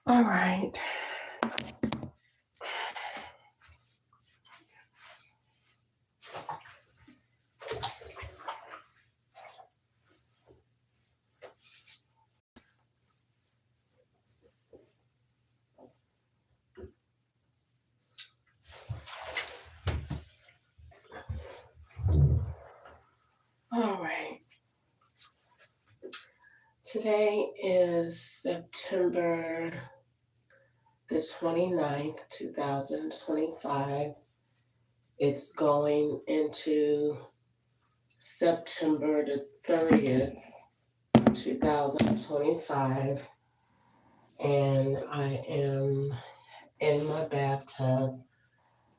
All right. All right. Today is September the 29th, 2025. It's going into September the 30th, 2025. And I am in my bathtub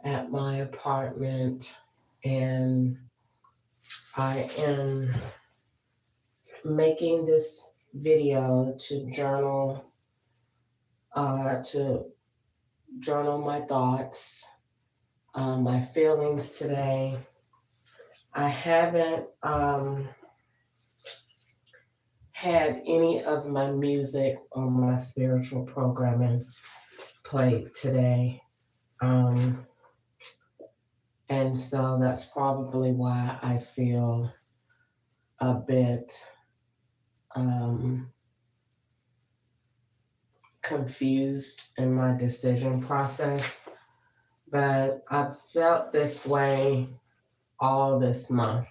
at my apartment, and I am making this video to journal my thoughts, my feelings today. I haven't had any of my music or my spiritual programming played today. And so that's probably why I feel a bit confused in my decision process. But I've felt this way all this month,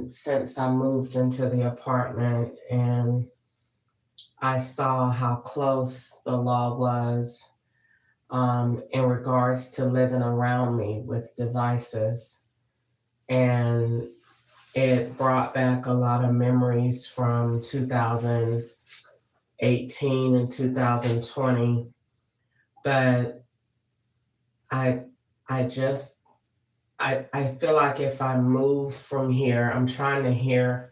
since I moved into the apartment and I saw how close the law was in regards to living around me with devices. And it brought back a lot of memories from 2018 and 2020. But I feel like if I move from here, I'm trying to hear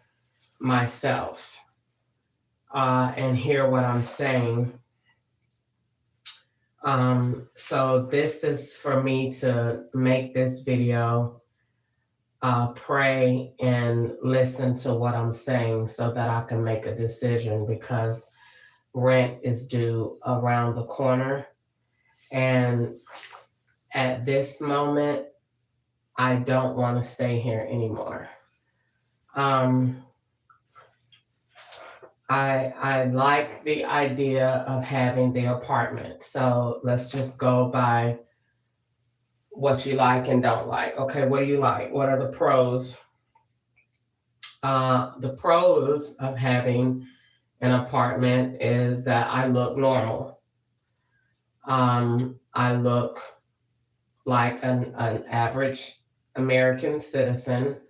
myself and hear what I'm saying. So this is for me to make this video, pray and listen to what I'm saying so that I can make a decision, because rent is due around the corner. And at this moment, I don't want to stay here anymore. I like the idea of having the apartment. So let's just go by what you like and don't like. Okay, what do you like? What are the pros? The pros of having an apartment is that I look normal. I look like an average American citizen.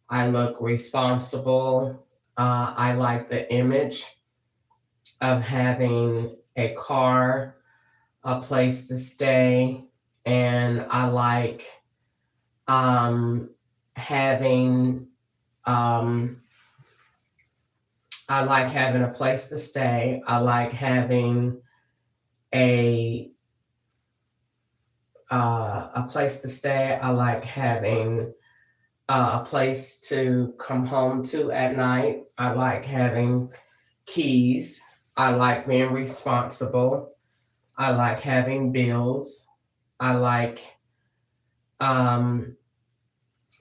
I look responsible. I like the image of having a car, a place to stay, and I like having a place to stay. I like having a place to stay. I like having a place to come home to at night. I like having keys. I like being responsible. I like having bills. I like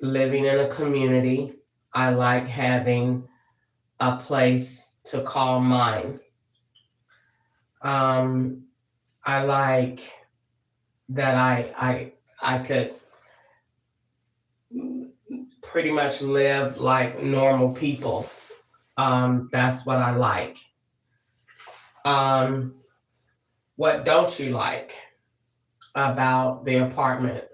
living in a community. I like having a place to call mine. I like that I could pretty much live like normal people. That's what I like. What don't you like about the apartment?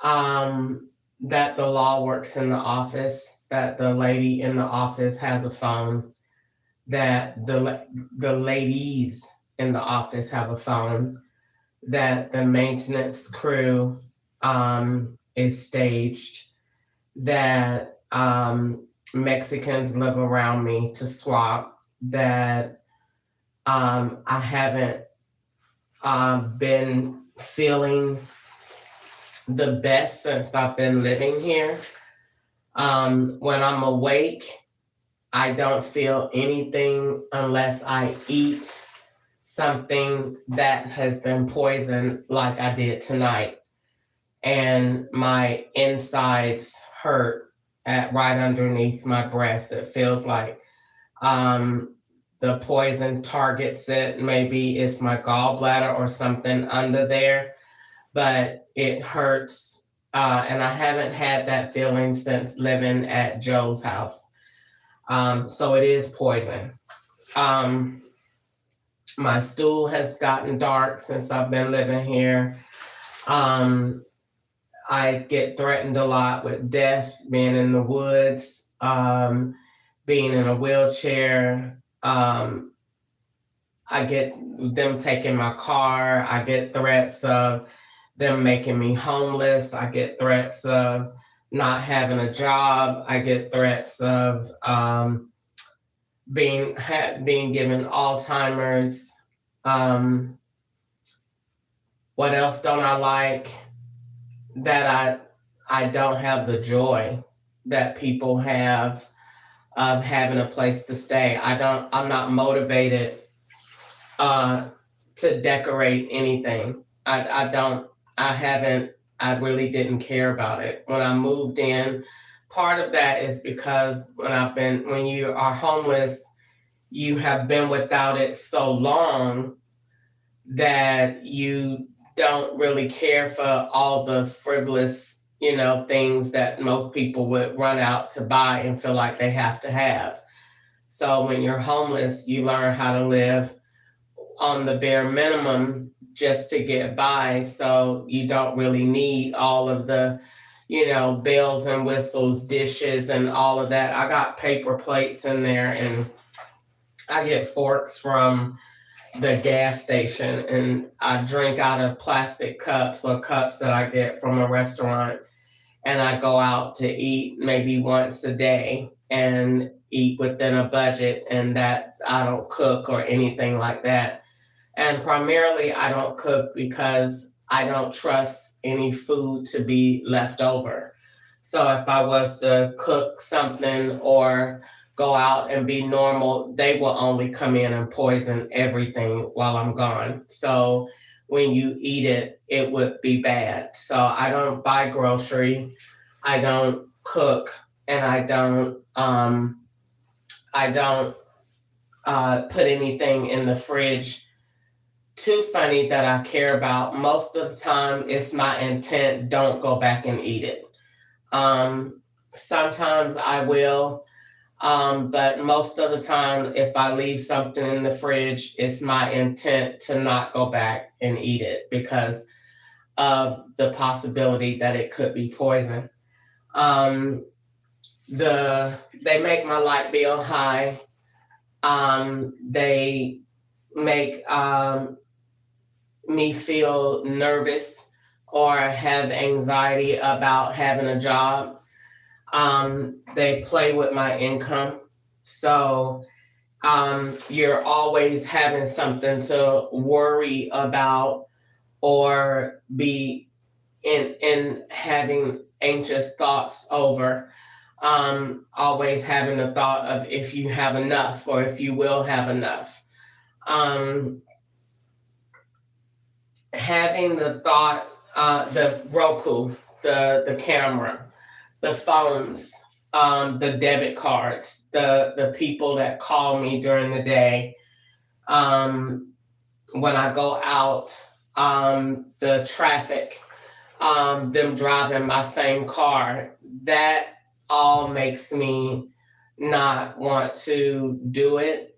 That the law works in the office, that the lady in the office has a phone, that the ladies in the office have a phone, that the maintenance crew is staged, that Mexicans live around me to swap, that I haven't been feeling the best since I've been living here. When I'm awake, I don't feel anything unless I eat something that has been poisoned like I did tonight. And my insides hurt at right underneath my breast. It feels like the poison targets it. Maybe it's my gallbladder or something under there, but it hurts. And I haven't had that feeling since living at Joe's house. So it is poison. Um, my stool has gotten dark since I've been living here. I get threatened a lot with death, being in the woods, being in a wheelchair. I get them taking my car. I get threats of them making me homeless. I get threats of not having a job. I get threats of being given Alzheimer's. What else don't I like? That I don't have the joy that people have of having a place to stay. I'm not motivated to decorate anything. I really didn't care about it. When I moved in, part of that is because when you are homeless, you have been without it so long that you don't really care for all the frivolous, things that most people would run out to buy and feel like they have to have. So when you're homeless, you learn how to live on the bare minimum just to get by. So you don't really need all of the, bells and whistles, dishes and all of that. I got paper plates in there, and I get forks from the gas station, and I drink out of plastic cups or cups that I get from a restaurant, and I go out to eat maybe once a day and eat within a budget, and that I don't cook or anything like that. And primarily I don't cook because I don't trust any food to be left over. So if I was to cook something or go out and be normal, they will only come in and poison everything while I'm gone. So when you eat it, it would be bad. So I don't buy grocery, I don't cook, and I don't put anything in the fridge too funny that I care about. Most of the time, it's my intent, don't go back and eat it. Sometimes I will. But most of the time, if I leave something in the fridge, it's my intent to not go back and eat it because of the possibility that it could be poison. Um, they make my light bill high. They make me feel nervous or have anxiety about having a job. They play with my income. So you're always having something to worry about or be in having anxious thoughts over. Always having the thought of if you have enough or if you will have enough. Having the thought, the Roku, the camera, the phones, the debit cards, the people that call me during the day, when I go out, the traffic, them driving my same car, that all makes me not want to do it.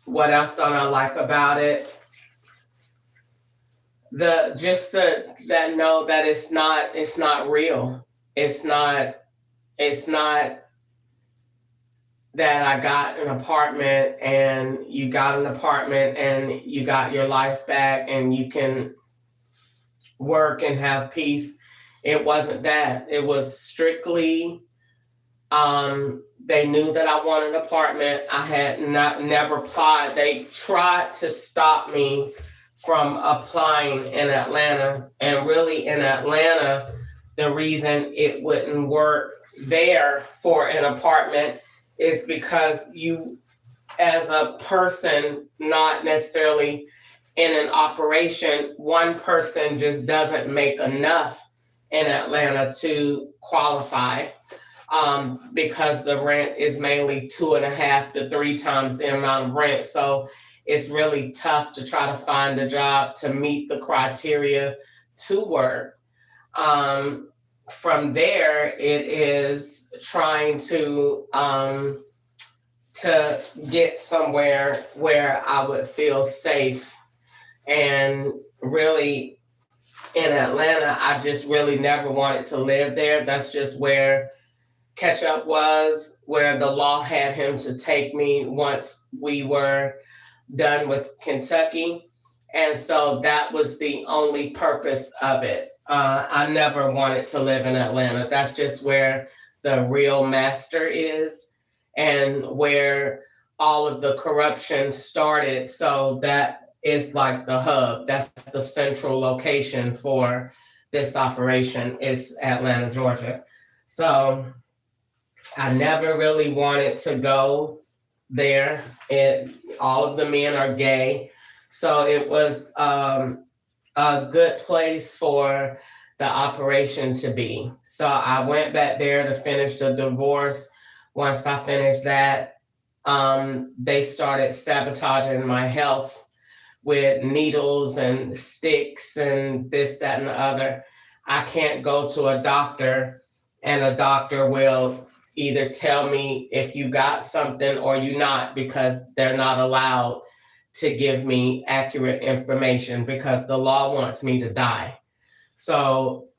What else don't I like about it? That know that it's not real. It's not that I got an apartment and you got an apartment and you got your life back and you can work and have peace. It wasn't that. It was strictly they knew that I wanted an apartment. I had never applied. They tried to stop me from applying in Atlanta. And really in Atlanta, The reason it wouldn't work there for an apartment is because you, as a person, not necessarily in an operation, one person just doesn't make enough in Atlanta to qualify, because the rent is mainly 2.5 to 3 times the amount of rent. So it's really tough to try to find a job to meet the criteria to work. From there, it is trying to get somewhere where I would feel safe. And really, in Atlanta, I just really never wanted to live there. That's just where Ketchup was, where the law had him to take me once we were done with Kentucky. And so that was the only purpose of it. I never wanted to live in Atlanta. That's just where the real master is and where all of the corruption started. So that is like the hub. That's the central location for this operation is Atlanta, Georgia. So I never really wanted to go there. All of the men are gay. So it was a good place for the operation to be. So I went back there to finish the divorce. Once I finished that, they started sabotaging my health with needles and sticks and this, that, and the other. I can't go to a doctor and a doctor will either tell me if you got something or you not, because they're not allowed to give me accurate information because the law wants me to die. So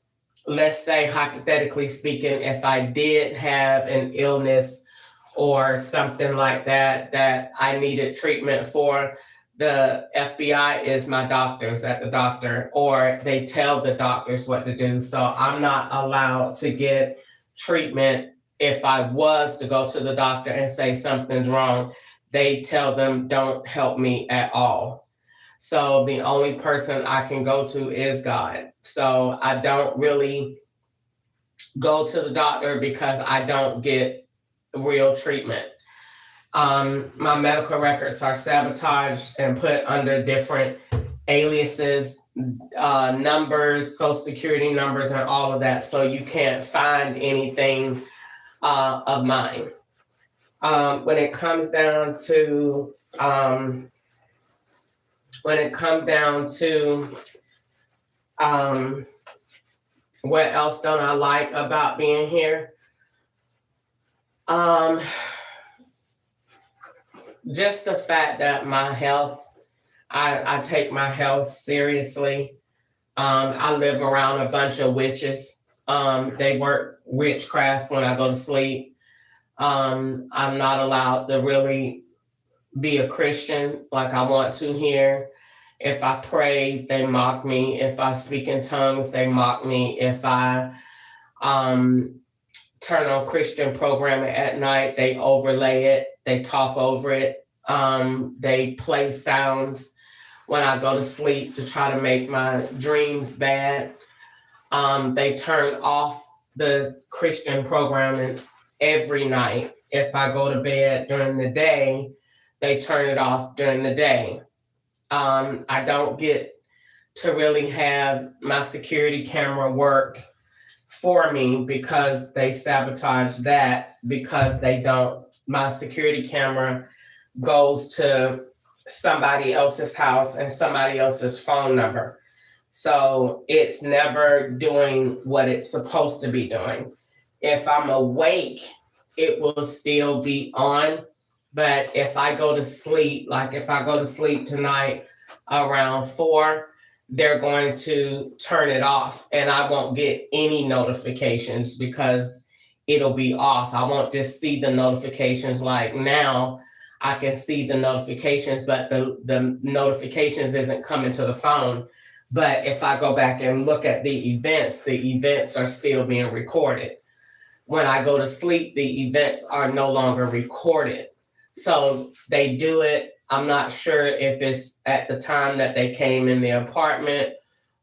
let's say, hypothetically speaking, if I did have an illness or something like that that I needed treatment for, the FBI is my doctors at the doctor, or they tell the doctors what to do. So I'm not allowed to get treatment. If I was to go to the doctor and say something's wrong, they tell them don't help me at all. So the only person I can go to is God. So I don't really go to the doctor because I don't get real treatment. My medical records are sabotaged and put under different aliases, numbers, social security numbers, and all of that. So you can't find anything of mine. When it comes down to what else don't I like about being here? Just the fact that my health, I take my health seriously. I live around a bunch of witches. They work witchcraft when I go to sleep. I'm not allowed to really be a Christian like I want to here. If I pray, they mock me. If I speak in tongues, they mock me. If I turn on Christian programming at night, they overlay it. They talk over it. They play sounds when I go to sleep to try to make my dreams bad. They turn off the Christian programming every night. If I go to bed during the day, they turn it off during the day. I don't get to really have my security camera work for me because they sabotage that, because they don't, my security camera goes to somebody else's house and somebody else's phone number. So it's never doing what it's supposed to be doing. If I'm awake, it will still be on. But if I go to sleep, like if I go to sleep tonight around 4, they're going to turn it off and I won't get any notifications because it'll be off. I won't just see the notifications. Like now I can see the notifications, but the notifications isn't coming to the phone. But if I go back and look at the events are still being recorded. When I go to sleep, the events are no longer recorded. So they do it. I'm not sure if it's at the time that they came in the apartment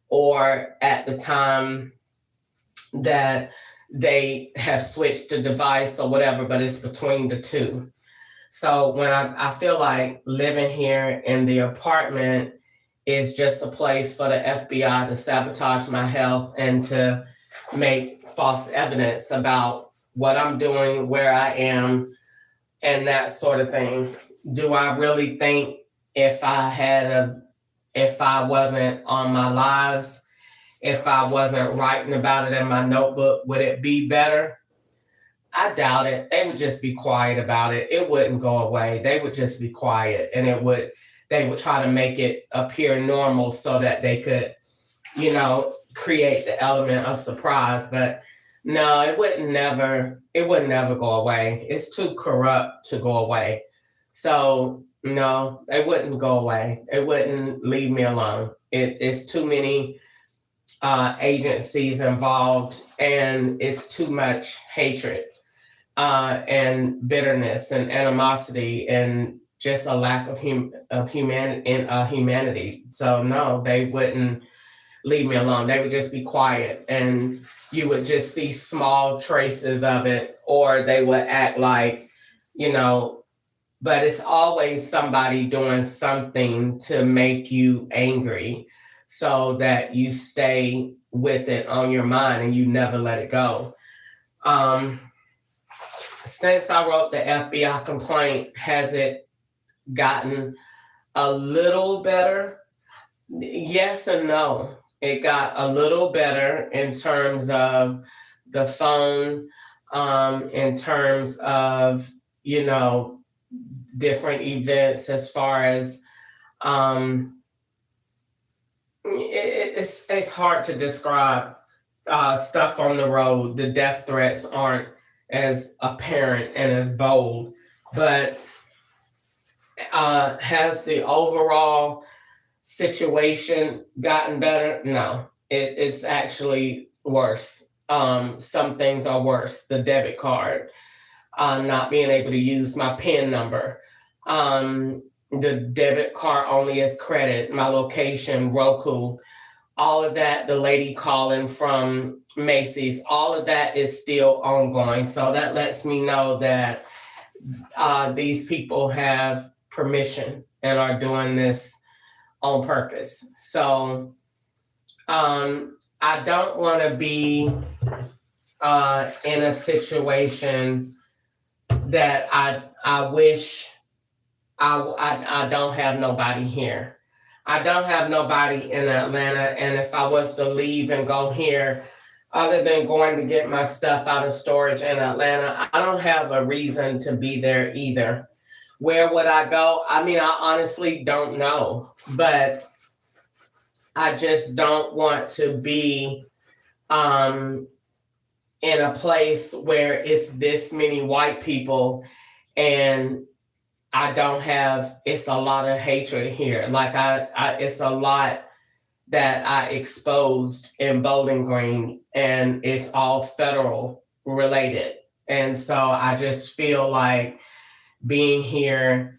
or at the time that they have switched the device or whatever, but it's between the two. So when I feel like living here in the apartment is just a place for the FBI to sabotage my health and to make false evidence about what I'm doing, where I am, and that sort of thing. Do I really think if if I wasn't on my lives, if I wasn't writing about it in my notebook, would it be better? I doubt it. They would just be quiet about it. It wouldn't go away. They would just be quiet, and they would try to make it appear normal so that they could, create the element of surprise. But no, it would never go away. It's too corrupt to go away. So no, it wouldn't go away. It wouldn't leave me alone. It's too many agencies involved, and it's too much hatred and bitterness and animosity and just a lack of humanity. So no, they wouldn't leave me alone. They would just be quiet, and you would just see small traces of it, or they would act like, you know, but it's always somebody doing something to make you angry so that you stay with it on your mind and you never let it go. Since I wrote the FBI complaint, has it gotten a little better? Yes and no. It got a little better in terms of the phone, in terms of, different events as far as it's hard to describe stuff on the road. The death threats aren't as apparent and as bold, but has the overall situation gotten better? No, it's actually worse. Some things are worse. The debit card, not being able to use my PIN number, the debit card only as credit, my location, Roku, all of that, the lady calling from Macy's, all of that is still ongoing. So that lets me know that these people have permission and are doing this on purpose. So I don't want to be in a situation that I wish I don't have nobody here. I don't have nobody in Atlanta, and if I was to leave and go here, other than going to get my stuff out of storage in Atlanta, I don't have a reason to be there either. Where would I go? I mean, I honestly don't know, but I just don't want to be in a place where it's this many white people and it's a lot of hatred here. Like it's a lot that I exposed in Bowling Green, and it's all federal related. And so I just feel like being here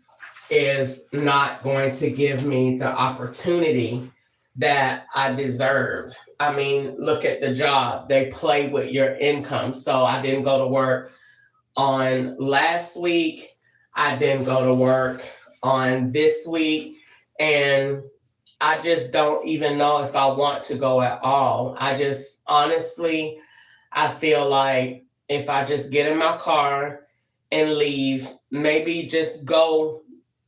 is not going to give me the opportunity that I deserve. I mean, look at the job. They play with your income. So I didn't go to work on last week. I didn't go to work on this week. And I just don't even know if I want to go at all. I just honestly, I feel like if I just get in my car and leave, maybe just go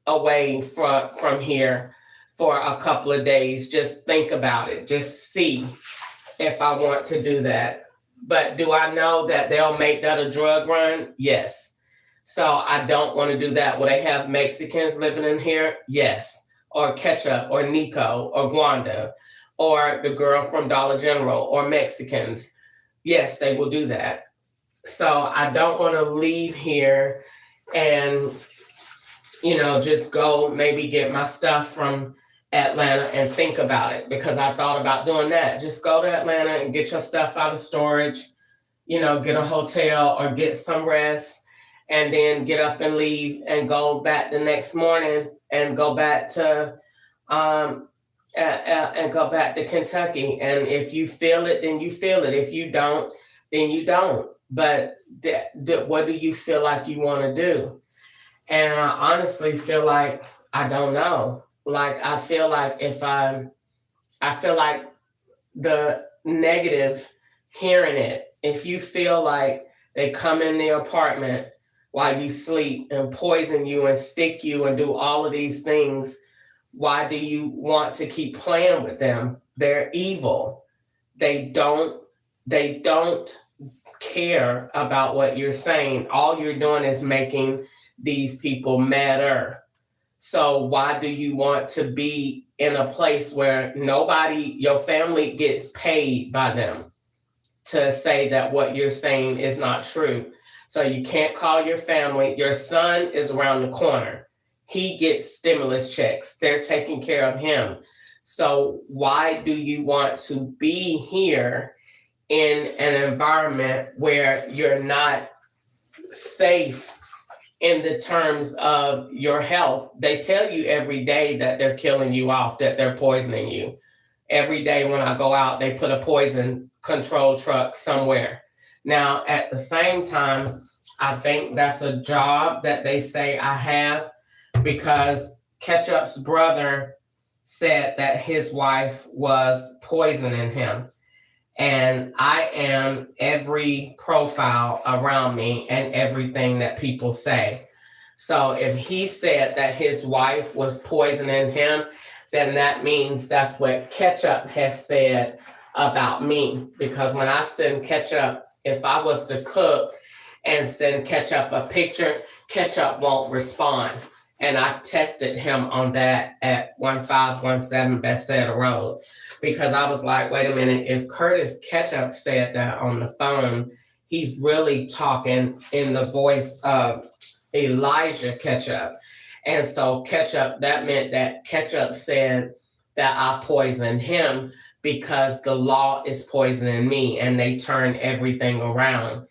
away from here for a couple of days, just think about it, just see if I want to do that. But do I know that they'll make that a drug run? Yes. So I don't want to do that. Will they have Mexicans living in here? Yes. Or Ketchup or Nico or Gwanda or the girl from Dollar General or Mexicans. Yes, they will do that. So I don't want to leave here and, just go maybe get my stuff from Atlanta and think about it, because I thought about doing that. Just go to Atlanta and get your stuff out of storage, get a hotel or get some rest, and then get up and leave and go back the next morning and go back to and go back to Kentucky. And if you feel it, then you feel it. If you don't, then you don't. But what do you feel like you want to do? And I honestly feel like I don't know. Like I feel like I feel like the negative hearing it. If you feel like they come in the apartment while you sleep and poison you and stick you and do all of these things, why do you want to keep playing with them? They're evil. They don't care about what you're saying. All you're doing is making these people madder. So why do you want to be in a place where nobody, your family gets paid by them to say that what you're saying is not true? So you can't call your family. Your son is around the corner. He gets stimulus checks. They're taking care of him. So why do you want to be here in an environment where you're not safe in the terms of your health? They tell you every day that they're killing you off, that they're poisoning you. Every day when I go out, they put a poison control truck somewhere. Now, at the same time, I think that's a job that they say I have, because Ketchup's brother said that his wife was poisoning him. And I am every profile around me and everything that people say. So if he said that his wife was poisoning him, then that means that's what Ketchup has said about me. Because when I send Ketchup, if I was to cook and send Ketchup a picture, Ketchup won't respond. And I tested him on that at 1517 Bethsaida Road, because I was like, wait a minute, if Curtis Ketchup said that on the phone, he's really talking in the voice of Elijah Ketchup. And so Ketchup, that meant that Ketchup said that I poisoned him because the law is poisoning me, and they turn everything around.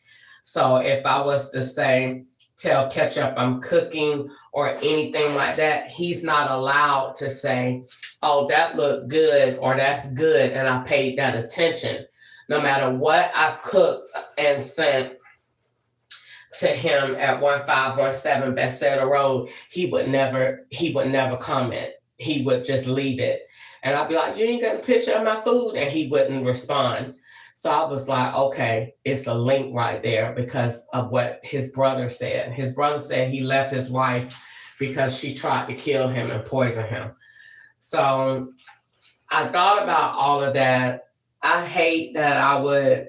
So if I was to say, tell Ketchup I'm cooking or anything like that, he's not allowed to say, oh, that looked good or that's good and I paid that attention. No matter what I cooked and sent to him at 1517 Bethsaida Road, he would never comment. He would just leave it. And I'd be like, you ain't got a picture of my food? And he wouldn't respond. So I was like, okay, it's a link right there because of what his brother said. His brother said he left his wife because she tried to kill him and poison him. So I thought about all of that. I hate that I would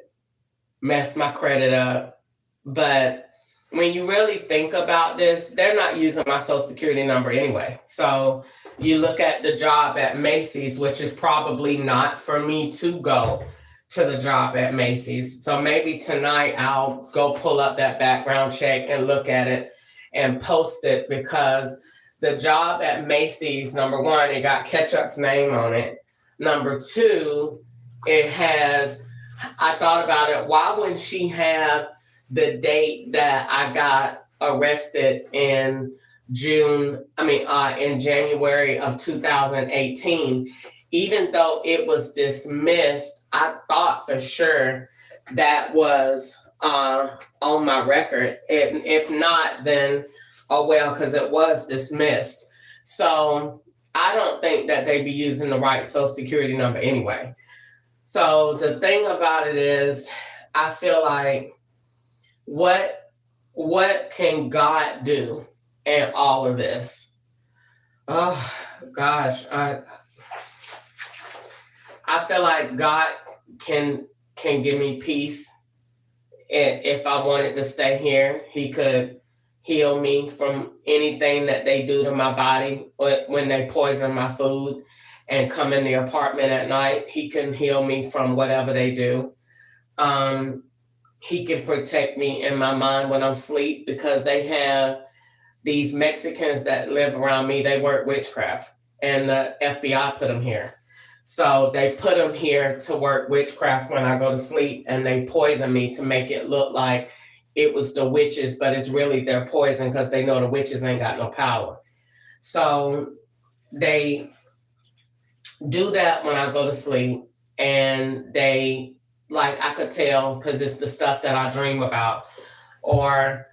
mess my credit up, but when you really think about this, they're not using my social security number anyway. So you look at the job at Macy's, which is probably not for me to go to the job at Macy's. So maybe tonight I'll go pull up that background check and look at it and post it, because the job at Macy's, number one, it got Ketchup's name on it. Number two, it has, I thought about it, why wouldn't she have the date that I got arrested in in January of 2018? Even though it was dismissed, I thought for sure that was on my record. And if not, then oh well, because it was dismissed. So I don't think that they'd be using the right social security number anyway. So the thing about it is, I feel like what can God do in all of this? Oh gosh, I feel like God can give me peace. If I wanted to stay here, he could heal me from anything that they do to my body when they poison my food and come in the apartment at night. He can heal me from whatever they do. He can protect me in my mind when I'm asleep, because they have these Mexicans that live around me. They work witchcraft, and the FBI put them here. So they put them here to work witchcraft when I go to sleep, and they poison me to make it look like it was the witches, but it's really their poison because they know the witches ain't got no power. So they do that when I go to sleep, and they, like, I could tell because it's the stuff that I dream about, or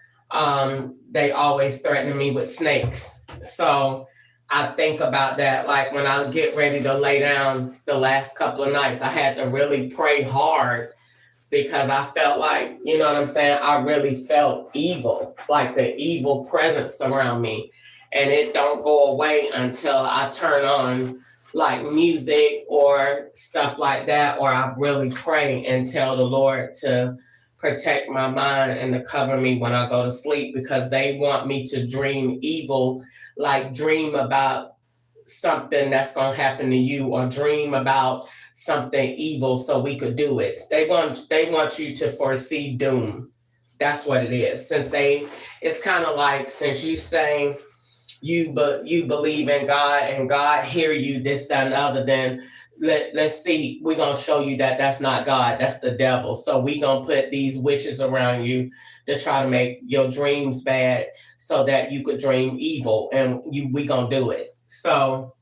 they always threaten me with snakes. So I think about that. Like when I get ready to lay down the last couple of nights, I had to really pray hard because I felt like, you know what I'm saying? I really felt evil, like the evil presence around me. And it don't go away until I turn on like music or stuff like that, or I really pray and tell the Lord to protect my mind and to cover me when I go to sleep, because they want me to dream evil, like dream about something that's going to happen to you, or dream about something evil so we could do it. They want you to foresee doom. That's what it is. Since they it's kind of like, since you saying you believe in God and God hear you, this, that, and the other, then let's see, we're going to show you that that's not God, that's the devil. So we going to put these witches around you to try to make your dreams bad so that you could dream evil, and we going to do it. So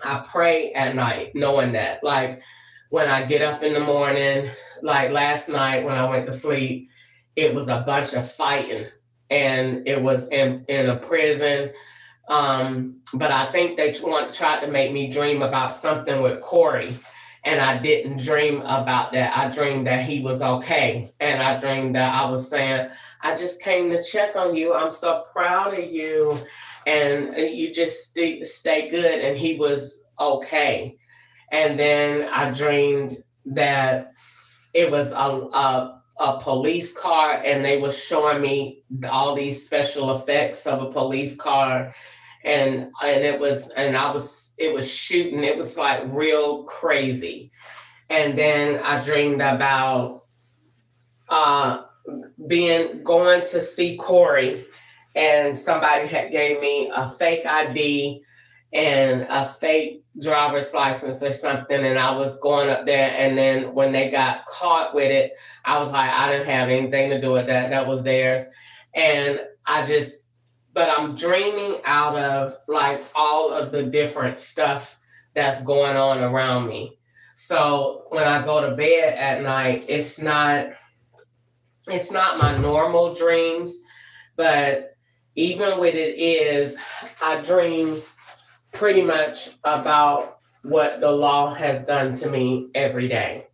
I pray at night knowing that, like when I get up in the morning, like last night when I went to sleep, it was a bunch of fighting, and it was in a prison. But I think they tried to make me dream about something with Corey, and I didn't dream about that. I dreamed that he was okay, and I dreamed that I was saying, I just came to check on you. I'm so proud of you, and you just stay good. And he was okay. And then I dreamed that it was a police car, and they were showing me all these special effects of a police car, and it was shooting. It was like real crazy. And then I dreamed about uh going to see Corey, and somebody had gave me a fake ID and a fake driver's license or something, and I was going up there, and then when they got caught with it, I was like, I didn't have anything to do with that. That was theirs. And but I'm dreaming out of like all of the different stuff that's going on around me. So when I go to bed at night, it's not my normal dreams, but even with it is, I dream pretty much about what the law has done to me every day.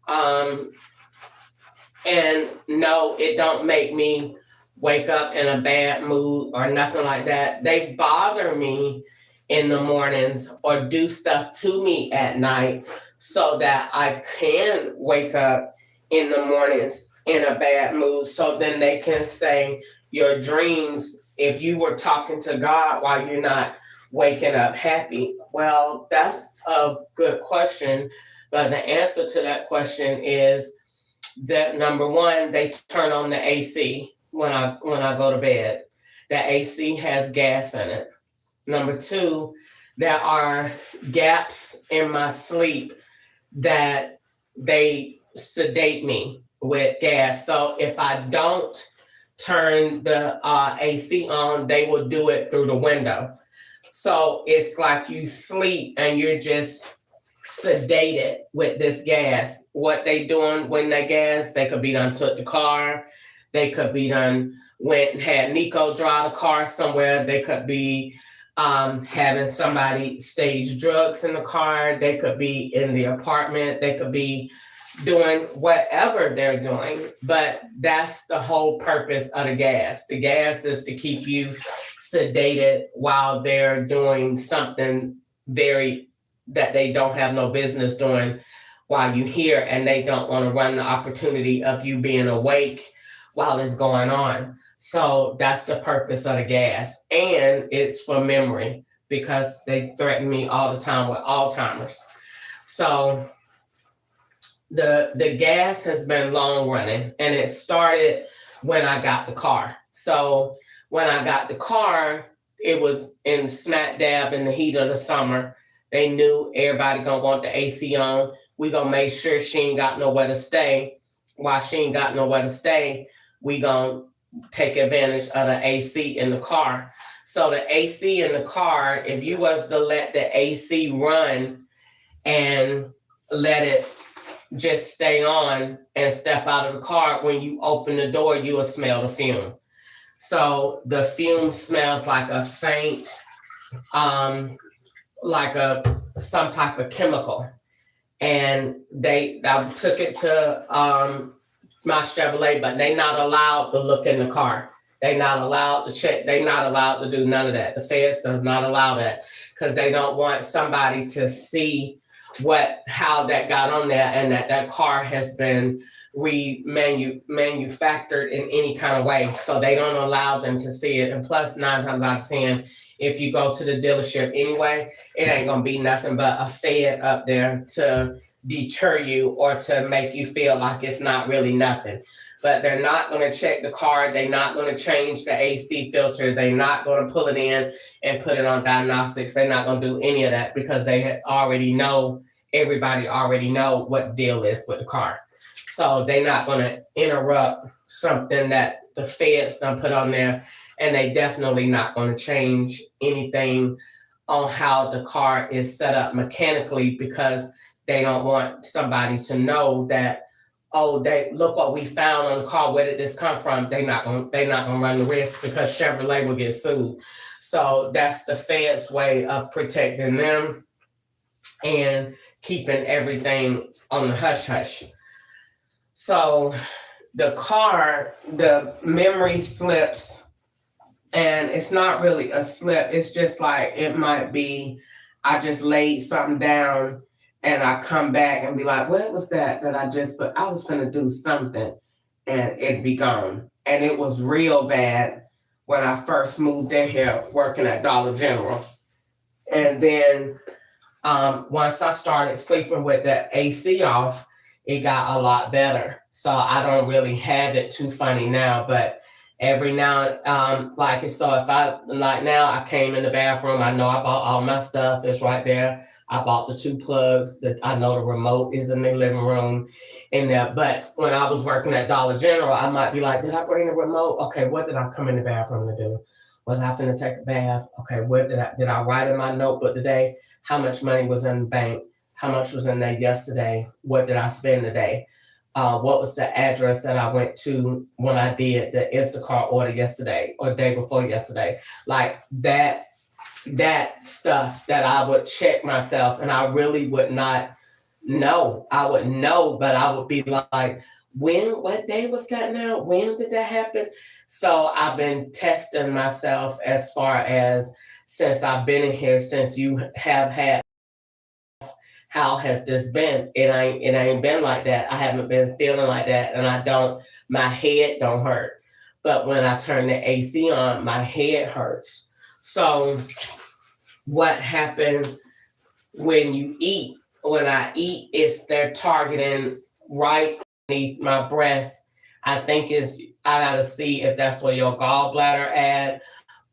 Um, and no, it don't make me wake up in a bad mood or nothing like that. They bother me in the mornings or do stuff to me at night so that I can wake up in the mornings in a bad mood. So then they can say your dreams, if you were talking to God while you're not waking up happy. Well, that's a good question. But the answer to that question is that number one, they turn on the AC when I go to bed. The AC has gas in it. Number two, there are gaps in my sleep that they sedate me with gas. So if I don't turn the AC on, they will do it through the window. So it's like you sleep and you're just sedated with this gas. What they doing when they gas, they could be done took the car, they could be done went and had Nico drive the car somewhere, they could be having somebody stage drugs in the car, they could be in the apartment, they could be doing whatever they're doing. But that's the whole purpose of the gas. The gas is to keep you sedated while they're doing something that they don't have no business doing while you here, and they don't want to run the opportunity of you being awake while it's going on. So that's the purpose of the gas. And it's for memory, because they threaten me all the time with Alzheimer's. So the gas has been long running, and it started when I got the car. So when I got the car, it was in smack dab in the heat of the summer. They knew everybody gonna want the AC on. We gonna make sure she ain't got nowhere to stay. While she ain't got nowhere to stay, we gonna take advantage of the AC in the car. So the AC in the car, if you was to let the AC run and let it just stay on and step out of the car, when you open the door, you will smell the fume. So the fume smells like a faint, like some type of chemical. And I took it to my Chevrolet, but they not allowed to look in the car. They not allowed to check. They not allowed to do none of that. The feds does not allow that because they don't want somebody to see how that got on there and that car has been manufactured in any kind of way. So they don't allow them to see it. And plus, 9 times out of 10, if you go to the dealership anyway, it ain't gonna be nothing but a fed up there to deter you or to make you feel like it's not really nothing. But they're not going to check the car. They're not going to change the AC filter. They're not going to pull it in and put it on diagnostics. They're not going to do any of that because they already know, everybody already know what deal is with the car. So they're not going to interrupt something that the feds done put on there. And they definitely not going to change anything on how the car is set up mechanically because they don't want somebody to know that, oh, they look what we found on the car. Where did this come from? They're not gonna run the risk because Chevrolet will get sued. So that's the Fed's way of protecting them and keeping everything on the hush hush. So the car, the memory slips, and it's not really a slip. It's just like it might be, I just laid something down and I come back and be like, what was that I was gonna do something and it'd be gone. And it was real bad when I first moved in here working at Dollar General. And then once I started sleeping with the AC off, it got a lot better. So I don't really have it too funny now, but every now, so if I came in the bathroom, I know I bought all my stuff, it's right there. I bought the 2 plugs, that I know the remote is in the living room in there. But when I was working at Dollar General, I might be like, did I bring the remote? Okay, what did I come in the bathroom to do? Was I finna take a bath? Okay, what did I write in my notebook today? How much money was in the bank? How much was in there yesterday? What did I spend today? What was the address that I went to when I did the Instacart order yesterday or day before yesterday? Like that stuff that I would check myself, and I really would not know. I would know, but I would be like, what day was that now? When did that happen? So I've been testing myself as far as since I've been in here, since you have had, how has this been? It ain't been like that. I haven't been feeling like that. And my head don't hurt. But when I turn the AC on, my head hurts. So what happened when you eat? When I eat, they're targeting right beneath my breast. I gotta see if that's where your gallbladder at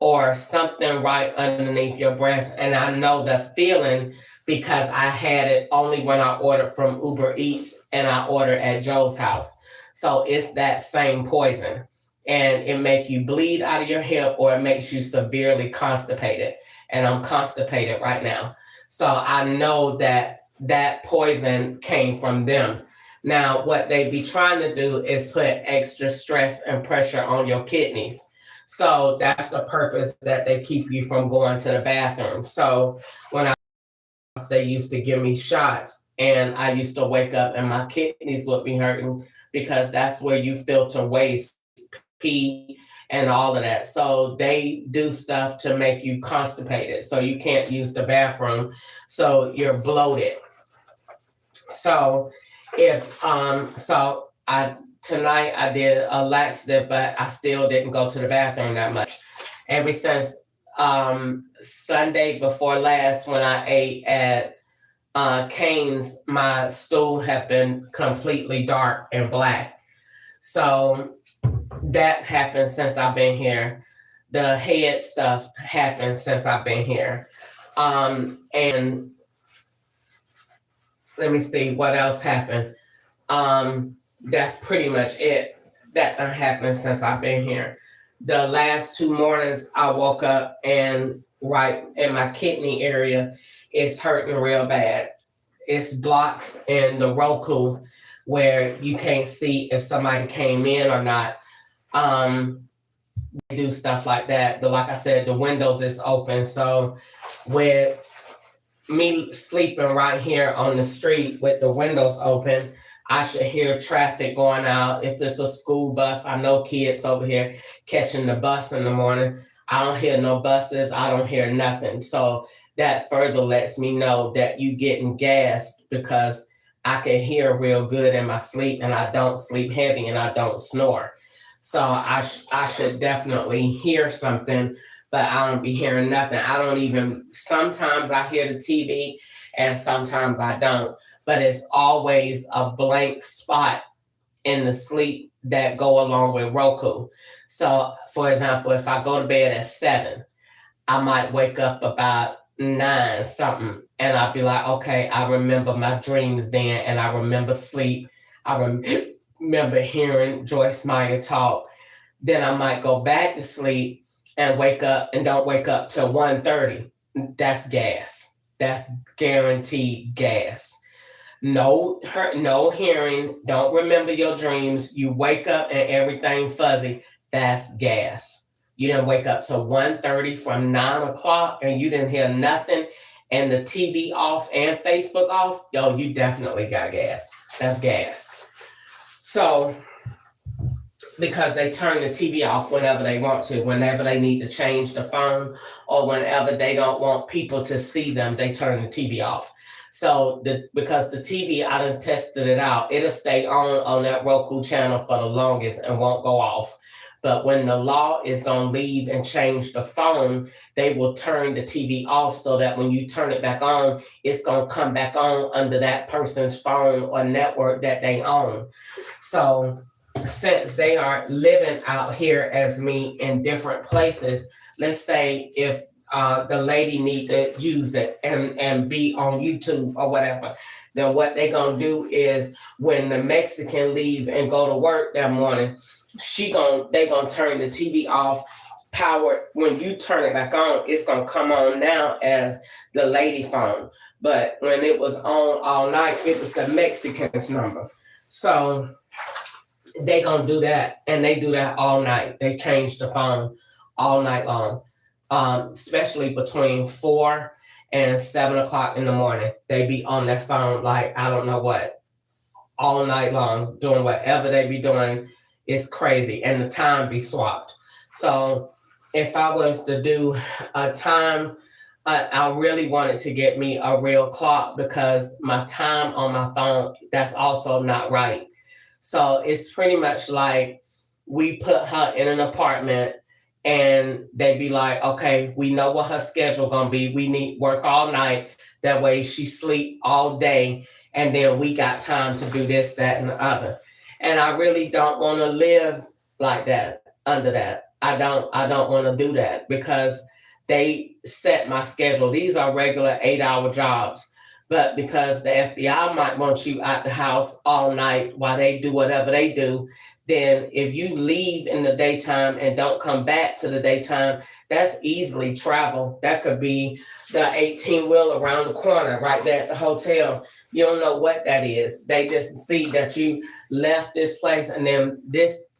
or something right underneath your breast. And I know the feeling because I had it only when I ordered from Uber Eats and I ordered at Joe's house. So it's that same poison. And it make you bleed out of your hip or it makes you severely constipated. And I'm constipated right now. So I know that poison came from them. Now, what they be trying to do is put extra stress and pressure on your kidneys. So that's the purpose that they keep you from going to the bathroom. So when they used to give me shots and I used to wake up and my kidneys would be hurting because that's where you filter waste, pee, and all of that. So they do stuff to make you constipated. So you can't use the bathroom. So you're bloated. So tonight I did a laxative, but I still didn't go to the bathroom that much. Ever since Sunday before last when I ate at Cane's, my stool had been completely dark and black. So that happened since I've been here. The head stuff happened since I've been here. And let me see what else happened. That's pretty much it that happened since I've been here. The last 2 mornings I woke up and right in my kidney area, it's hurting real bad. It's blocks in the Roku where you can't see if somebody came in or not. Um, they do stuff like that. But like I said, the windows is open. So with me sleeping right here on the street with the windows open, I should hear traffic going out. If it's a school bus, I know kids over here catching the bus in the morning. I don't hear no buses. I don't hear nothing. So that further lets me know that you getting gas because I can hear real good in my sleep and I don't sleep heavy and I don't snore. So I should definitely hear something, but I don't be hearing nothing. I don't even, sometimes I hear the TV and sometimes I don't, but it's always a blank spot in the sleep that go along with Roku. So for example, if I go to bed at 7, I might wake up about 9 something and I'll be like, okay, I remember my dreams then and I remember sleep. I remember hearing Joyce Meyer talk. Then I might go back to sleep and wake up and don't wake up till 1:30. That's gas. That's guaranteed gas. No hurt, no hearing, don't remember your dreams. You wake up and everything fuzzy. That's gas. You didn't wake up till 1:30 from 9 o'clock and you didn't hear nothing and the TV off and Facebook off. Yo, you definitely got gas. That's gas. So because they turn the TV off whenever they want to, whenever they need to change the phone or whenever they don't want people to see them, they turn the TV off. So because the TV, I just tested it out, it'll stay on that Roku channel for the longest and won't go off. But when the law is going to leave and change the phone, they will turn the TV off so that when you turn it back on, it's going to come back on under that person's phone or network that they own. So since they are living out here as me in different places, let's say if the lady need to use it and be on YouTube or whatever, then what they gonna do is when the Mexican leave and go to work that morning, they gonna turn the TV off. Power when you turn it back on, it's gonna come on now as the lady phone. But when it was on all night, it was the Mexican's number. So they gonna do that, and they do that all night. They change the phone all night long, especially between 4 and 7 o'clock in the morning. They be on their phone like I don't know what, all night long, doing whatever they be doing. It's crazy, and the time be swapped. So if I was to do a time, I really wanted to get me a real clock because my time on my phone, that's also not right. So it's pretty much like we put her in an apartment and they be like, okay, we know what her schedule gonna be. We need work all night. That way she sleep all day. And then we got time to do this, that, and the other. And I really don't want to live like that under that. I don't want to do that because they set my schedule. These are regular 8-hour jobs. But because the FBI might want you at the house all night while they do whatever they do, then if you leave in the daytime and don't come back to the daytime, that's easily travel. That could be the 18-wheel around the corner right there at the hotel. You don't know what that is. They just see that you left this place and then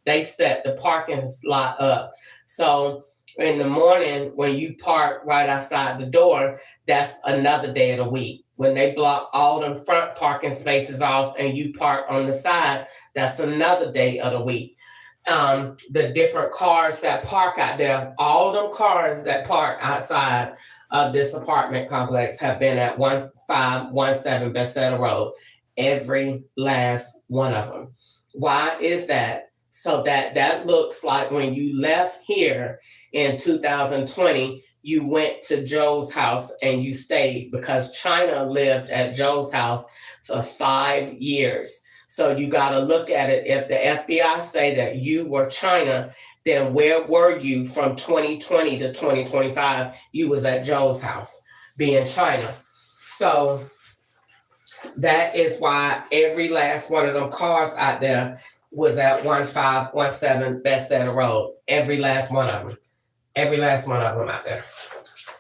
they set the parking lot up. So in the morning when you park right outside the door, that's another day of the week. When they block all them front parking spaces off and you park on the side, that's another day of the week. The different cars that park out there, all them cars that park outside of this apartment complex have been at 1517 Bethesda Road. Every last one of them. Why is that? So that looks like when you left here in 2020, you went to Joe's house and you stayed because China lived at Joe's house for 5 years. So you got to look at it. If the FBI say that you were China, then where were you from 2020 to 2025? You was at Joe's house being China. So that is why every last one of them cars out there was at 1517 Bethesda Road. Every last one of them. Every last one of them out there.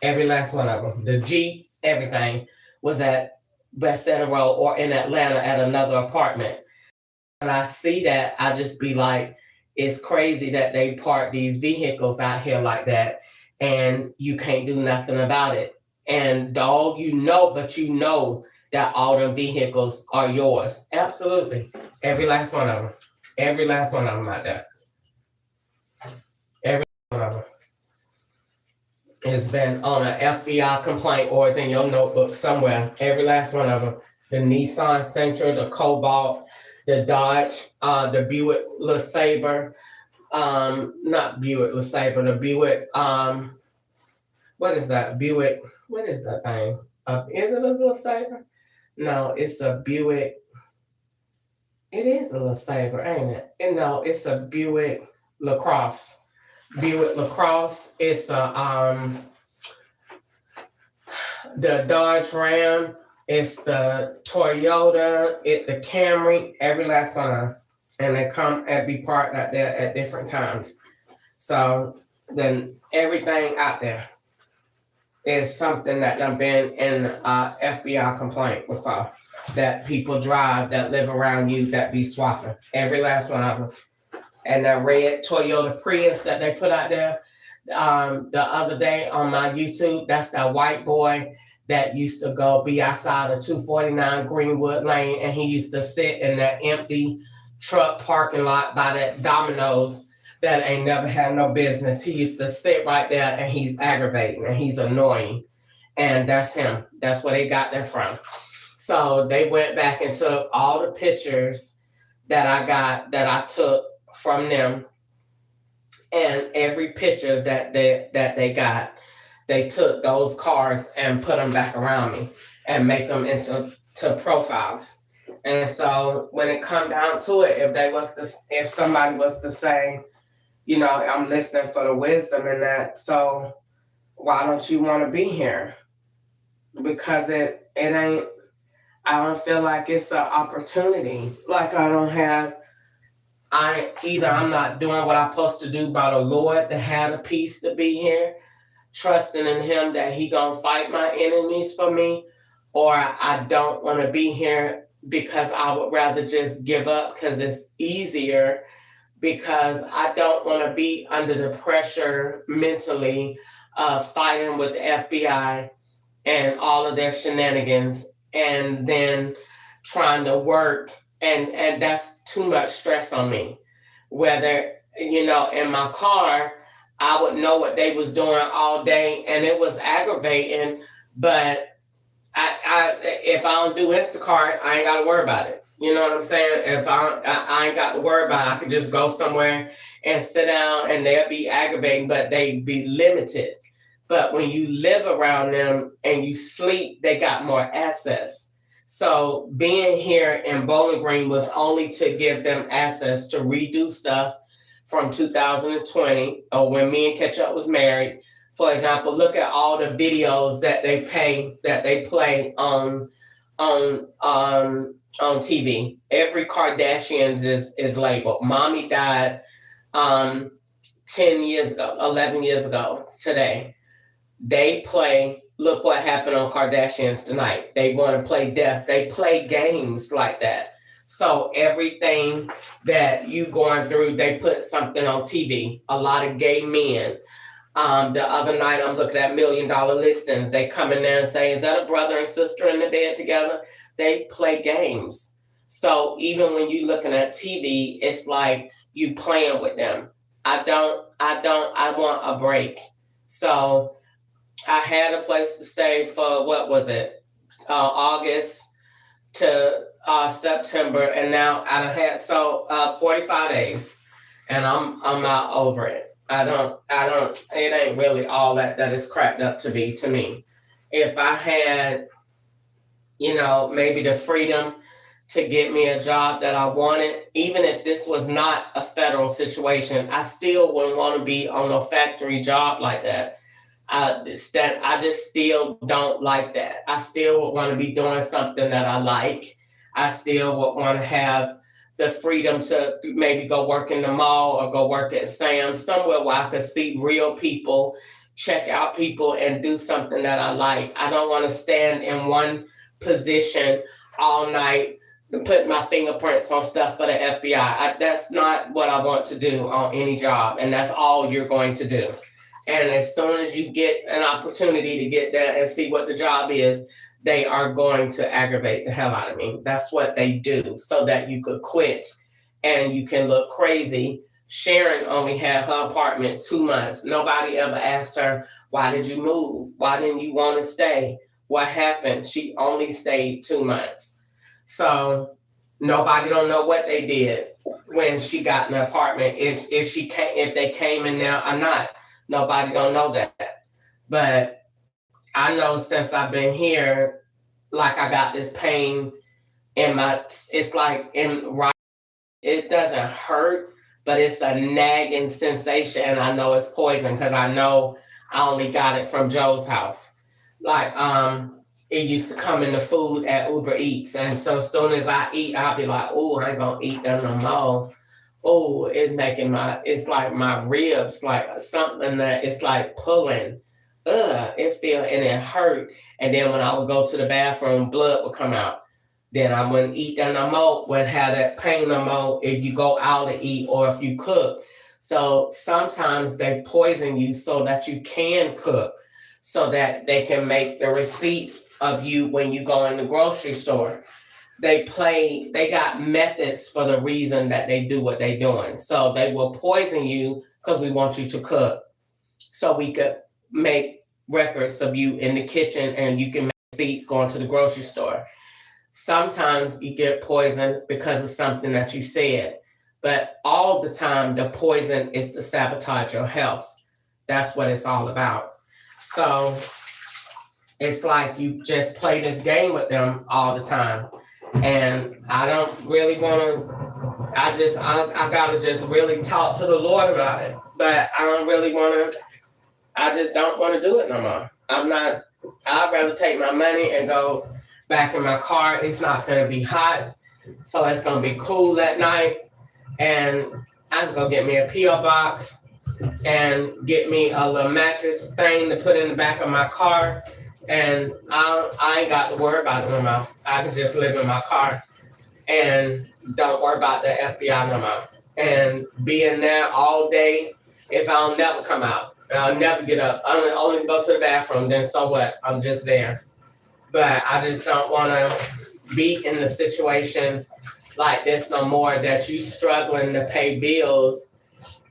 Every last one of them. The Jeep, everything was at Bethesda Road or in Atlanta at another apartment. When I see that, I just be like, it's crazy that they park these vehicles out here like that and you can't do nothing about it. And dog, but you know that all them vehicles are yours. Absolutely. Every last one of them. Every last one of them out there. Every one of them. It's been on an FBI complaint or it's in your notebook somewhere. Every last one of them. The Nissan Sentra, the Cobalt, the Dodge, the Buick LeSabre, not Buick LeSabre, the Buick, what is that? Buick, what is that thing? Is it a LeSabre? No, it's a Buick. It is a LeSabre, ain't it? And no, it's a Buick LaCrosse. Buick LaCrosse. It's a the Dodge Ram. It's the Toyota. The Camry. Every last one of them, and they come and be parked out there at different times. So then everything out there is something that I've been in FBI complaint before. That people drive that live around you that be swapping. Every last one of them. And that red Toyota Prius that they put out there the other day on my YouTube, that's that white boy that used to go be outside of 249 Greenwood Lane, and he used to sit in that empty truck parking lot by that Domino's that ain't never had no business. He used to sit right there, and he's aggravating and he's annoying. And that's him. That's where they got that from. So they went back and took all the pictures that I took from them, and every picture that they got, they took those cars and put them back around me and make them into profiles. And so when it come down to it, if somebody was to say, I'm listening for the wisdom in that, so why don't you want to be here? Because it ain't. I don't feel like it's an opportunity. Like I'm not doing what I'm supposed to do by the Lord to have the peace to be here, trusting in him that he gonna fight my enemies for me, or I don't want to be here because I would rather just give up because it's easier, because I don't want to be under the pressure mentally of fighting with the FBI and all of their shenanigans, and then trying to work, and that's too much stress on me. Whether, in my car, I would know what they was doing all day, and it was aggravating, but if I don't do Instacart, I ain't got to worry about it. You know what I'm saying? If I ain't got to worry about it, I could just go somewhere and sit down, and they'll be aggravating, but they be limited. But when you live around them and you sleep, they got more access. So being here in Bowling Green was only to give them access to redo stuff from 2020, or when me and Ketchup was married. For example, look at all the videos that they play on TV. Every Kardashians is labeled. Mommy died 10 years ago, 11 years ago today. They play, look what happened on Kardashians tonight. They want to play death. They play games like that. So everything that you going through, they put something on TV. A lot of gay men. The other night, I'm looking at $1 Million Listings. They come in there and say, is that a brother and sister in the bed together? They play games. So even when you looking at TV, it's like you playing with them. I want a break. So I had a place to stay for, what was it? August to September, and now I had 45 days, and I'm not over it. It ain't really all that is cracked up to be to me. If I had, maybe the freedom to get me a job that I wanted, even if this was not a federal situation, I still wouldn't want to be on a factory job like that. I just still don't like that. I still would want to be doing something that I like. I still would want to have the freedom to maybe go work in the mall or go work at Sam's, somewhere where I could see real people, check out people, and do something that I like. I don't want to stand in one position all night and put my fingerprints on stuff for the FBI. That's not what I want to do on any job, and that's all you're going to do. And as soon as you get an opportunity to get there and see what the job is, they are going to aggravate the hell out of me. That's what they do so that you could quit and you can look crazy. Sharon only had her apartment 2 months. Nobody ever asked her, why did you move? Why didn't you want to stay? What happened? She only stayed 2 months. So nobody don't know what they did when she got an apartment. If they came in there or not, nobody don't know that. But I know since I've been here, like I got this pain in it's like it doesn't hurt, but it's a nagging sensation. And I know it's poison because I know I only got it from Joe's house. Like, it used to come in the food at Uber Eats. And so as soon as I eat, I'll be like, oh, I ain't gonna eat that no more. Oh, it's like my ribs, like something that it's like pulling. It feel and it hurt. And then when I would go to the bathroom, blood would come out. Then I wouldn't eat that no more, wouldn't have that pain no more if you go out to eat or if you cook. So sometimes they poison you so that you can cook, so that they can make the receipts of you when you go in the grocery store. They got methods for the reason that they do what they're doing. So they will poison you because we want you to cook. So we could make records of you in the kitchen and you can make receipts going to the grocery store. Sometimes you get poisoned because of something that you said, but all the time the poison is to sabotage your health. That's what it's all about. So it's like you just play this game with them all the time. And I don't really want to, I gotta just really talk to the Lord about it. But I don't really want to, I just don't want to do it no more. I'd rather take my money and go back in my car. It's not going to be hot, so it's going to be cool that night. And I can go get me a P.O. box and get me a little mattress thing to put in the back of my car. And I ain't got to worry about it no more. I can just live in my car and don't worry about the FBI no more. And be in there all day if I'll never come out. I'll never get up. I only go to the bathroom, then so what? I'm just there. But I just don't want to be in the situation like this no more, that you struggling to pay bills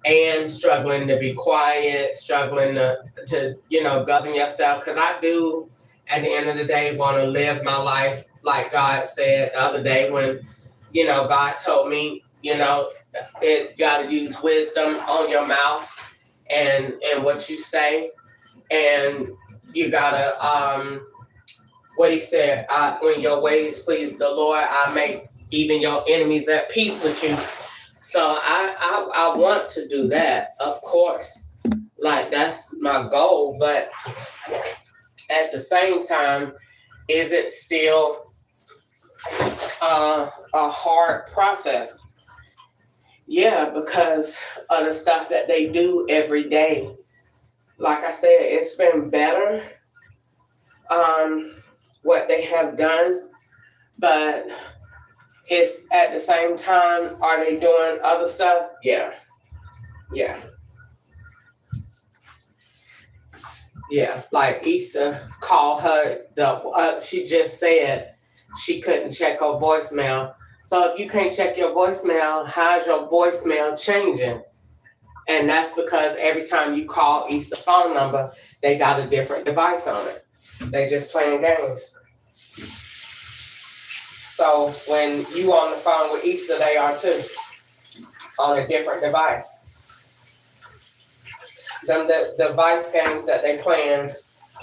and struggling to be quiet, struggling to govern yourself. Because I do, at the end of the day, want to live my life like God said the other day when, God told me, you got to use wisdom on your mouth and what you say, and you gotta what he said, when your ways please the Lord, I make even your enemies at peace with you. So I want to do that, of course, like that's my goal. But at the same time, is it still a hard process? Yeah, because of the stuff that they do every day. Like I said, it's been better, what they have done, but it's at the same time, are they doing other stuff? Yeah. Like Easter called her, she just said she couldn't check her voicemail. So if you can't check your voicemail, how's your voicemail changing? And that's because every time you call Easter phone number, they got a different device on it. They just playing games. So when you on the phone with Easter, they are too, on a different device. The device games that they playing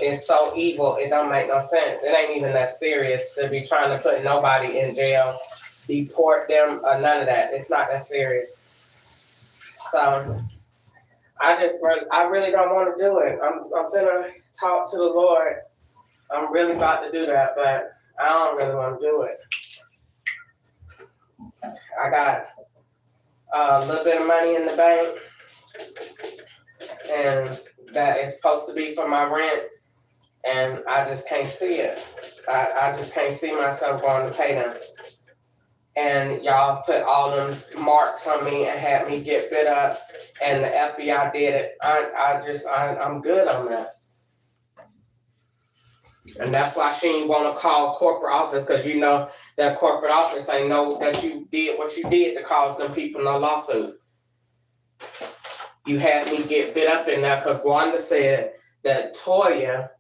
is so evil, it don't make no sense. It ain't even that serious to be trying to put nobody in jail, deport them, or none of that. It's not that serious. So I really don't want to do it. I'm gonna talk to the Lord. I'm really about to do that, but I don't really want to do it. I got a little bit of money in the bank, and that is supposed to be for my rent, and I just can't see it. I just can't see myself going to pay them. And y'all put all them marks on me and had me get bit up, and the FBI did it. I'm good on that. And that's why she ain't want to call corporate office, because you know that corporate office ain't know that you did what you did to cause them people no lawsuit. You had me get bit up in there because Wanda said that Toya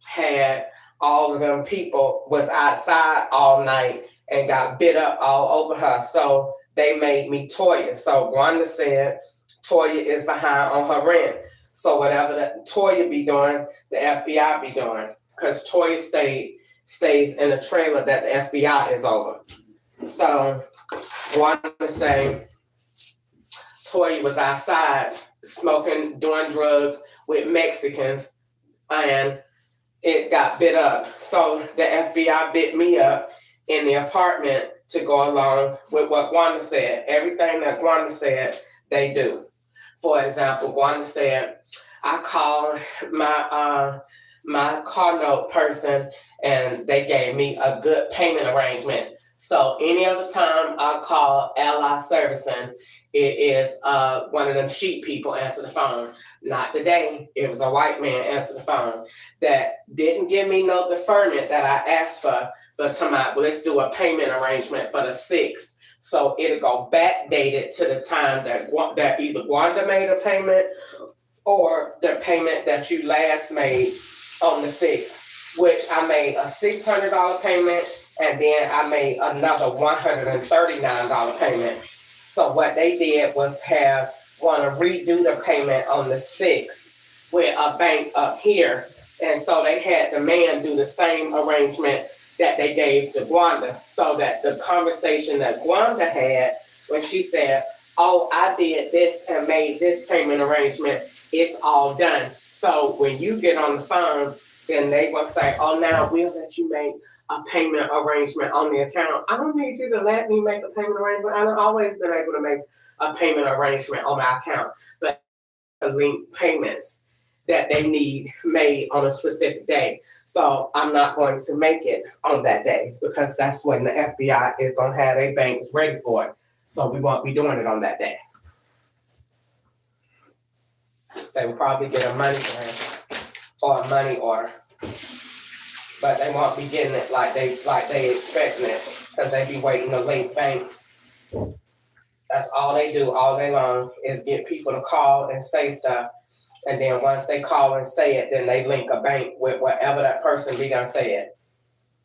had all of them people was outside all night and got bit up all over her. So they made me Toya. So Wanda said Toya is behind on her rent. So whatever that Toya be doing, the FBI be doing. Because Toya stays in a trailer that the FBI is over. So Wanda say Toya was outside smoking, doing drugs with Mexicans, and it got bit up. So the FBI bit me up in the apartment to go along with what Wanda said. Everything that Wanda said, they do. For example, Wanda said, I called my car note person and they gave me a good payment arrangement. So any other time I call Ally Servicing, it is one of them sheep people answer the phone. Not today. It was a white man answer the phone that didn't give me no deferment that I asked for, but told me, well, let's do a payment arrangement for the 6th. So it'll go backdated to the time that either Wanda made a payment or the payment that you last made on the 6th, which I made a $600 payment, and then I made another $139 payment. So what they did was want to redo the payment on the 6th with a bank up here. And so they had the man do the same arrangement that they gave to Gwanda. So that the conversation that Gwanda had when she said, oh, I did this and made this payment arrangement, it's all done. So when you get on the phone, then they will say, oh, now we'll let you make a payment arrangement on the account. I don't need you to let me make a payment arrangement. I've always been able to make a payment arrangement on my account, but link payments that they need made on a specific day. So I'm not going to make it on that day because that's when the FBI is going to have their banks ready for it. So we won't be doing it on that day. They will probably get a money grant or a money order, but they won't be getting it like they expecting it because they be waiting to link banks. That's all they do all day long is get people to call and say stuff, and then once they call and say it, then they link a bank with whatever that person be gonna say it.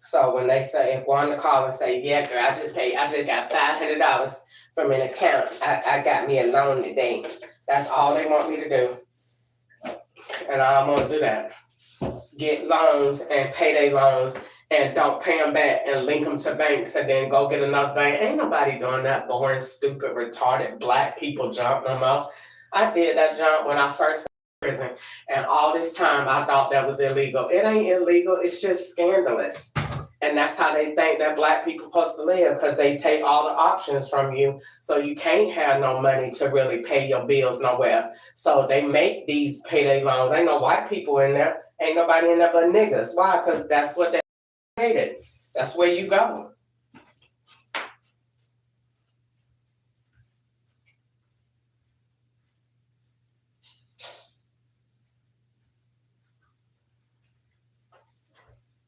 So when they say, if one to call and say, yeah, girl, I just got $500 from an account. I got me a loan today. That's all they want me to do. And I'm gonna do that. Get loans and pay their loans and don't pay them back and link them to banks and then go get another bank. Ain't nobody doing that boring, stupid, retarded black people jump no more. I did that jump when I first got in prison, and all this time I thought that was illegal. It ain't illegal, it's just scandalous. And that's how they think that black people supposed to live, because they take all the options from you, so you can't have no money to really pay your bills nowhere. So they make these payday loans. Ain't no white people in there. Ain't nobody in there but niggas. Why? Because that's what they hated. That's where you go.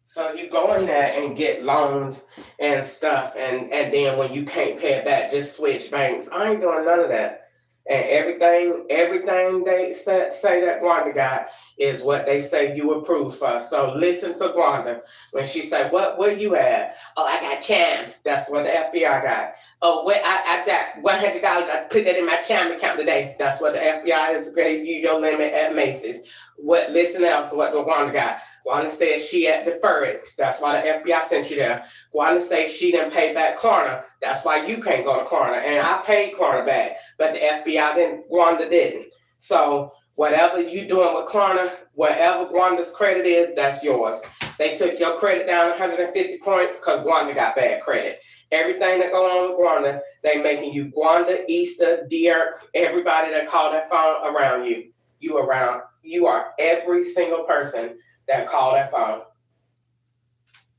So you go in there and get loans and stuff, and then when you can't pay it back, just switch banks. I ain't doing none of that. And everything they say that Gwanda got is what they say you approved for. So listen to Gwanda when she say, where you at? Oh, I got Chime. That's what the FBI got. Oh, where I got $100. I put that in my Chime account today. That's what the FBI has gave you your limit at Macy's. Listen else what the Gwanda got. Gwanda said she had deferred. That's why the FBI sent you there. Gwanda say she didn't pay back Klarna. That's why you can't go to Klarna. And I paid Klarna back, but the FBI didn't. Gwanda didn't. So Whatever you doing with Klarna, whatever Gwanda's credit is, that's yours. They took your credit down 150 points because Gwanda got bad credit. Everything that go on with Gwanda, they making you Gwanda, Easter, Dear, everybody that call that phone around you. You are every single person that call that phone.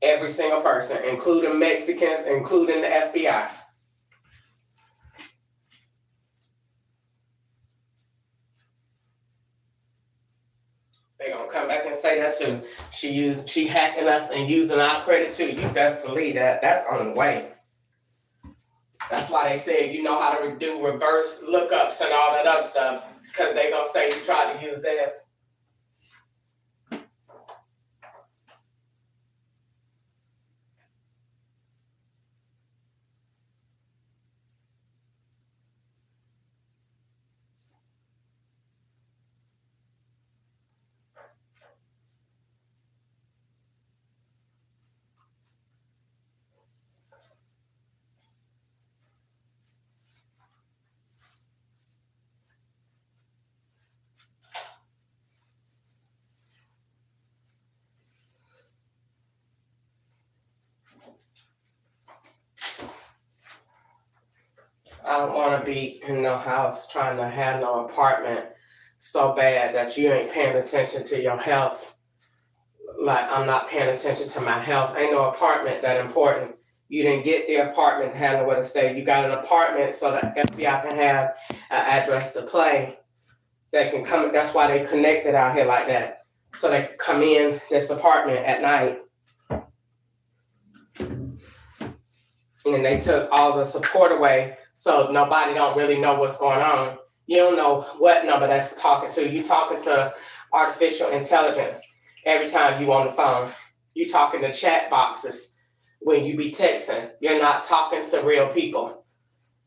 Every single person, including Mexicans, including the FBI. They gonna come back and say that too. She hacking us and using our credit too. You best believe that. That's on the way. That's why they said you know how to do reverse lookups and all that other stuff, because they gonna say you tried to use theirs. I don't want to be in no house trying to have no apartment so bad that you ain't paying attention to your health. Like I'm not paying attention to my health. Ain't no apartment that important. You didn't get the apartment, handle where to stay. You got an apartment so the FBI can have an address to play. They can come. That's why they connected out here like that, so they could come in this apartment at night. And they took all the support away, so nobody don't really know what's going on. You don't know what number that's talking to. You talking to artificial intelligence every time you on the phone. You talking to chat boxes when you be texting. You're not talking to real people.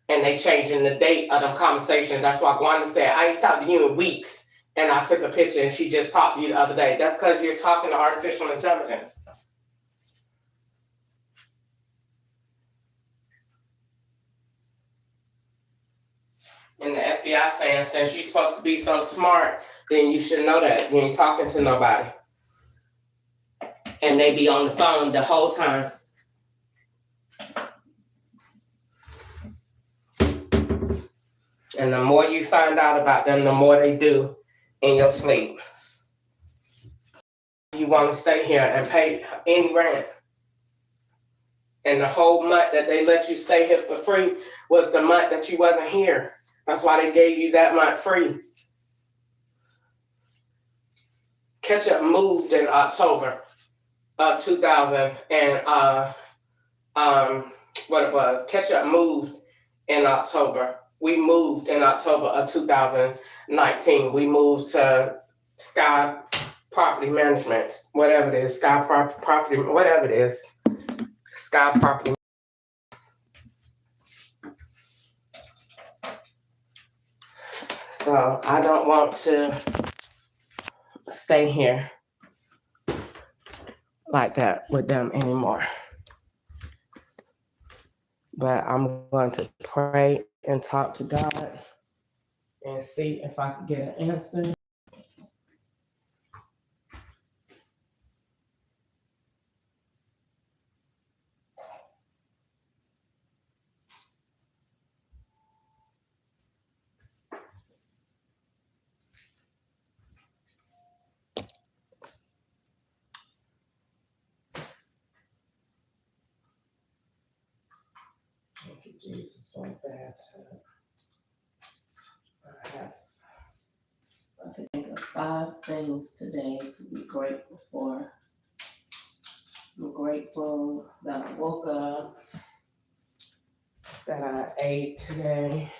And they changing the date of them conversations. That's why Gwanda said, I ain't talked to you in weeks. And I took a picture and she just talked to you the other day. That's because you're talking to artificial intelligence. And the FBI saying, since you're supposed to be so smart, then you should know that you ain't talking to nobody. And they be on the phone the whole time. And the more you find out about them, the more they do in your sleep. You want to stay here and pay any rent. And the whole month that they let you stay here for free was the month that you wasn't here. That's why they gave you that month free. Ketchup moved in October of 2000 and what it was. Ketchup moved in October. We moved in October of 2019. We moved to Sky Property Management, whatever it is, Sky Property, whatever it is, Sky Property. So I don't want to stay here like that with them anymore. But I'm going to pray and talk to God and see if I can get an answer. Thank you, Jesus, for that. I think of 5 things today to be grateful for. I'm grateful that I woke up, that I ate today.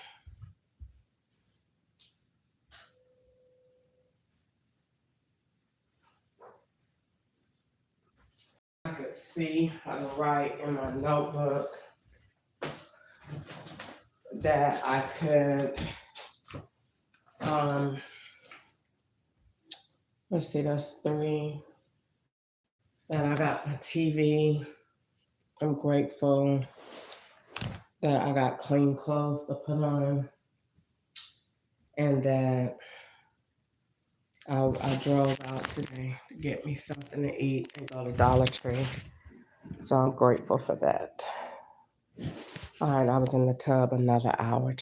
I could see how to write in my notebook, that I could, let's see, that's 3. That I got my TV. I'm grateful that I got clean clothes to put on, and that I drove out today to get me something to eat and go to Dollar Tree. So I'm grateful for that. All right, I was in the tub another hour.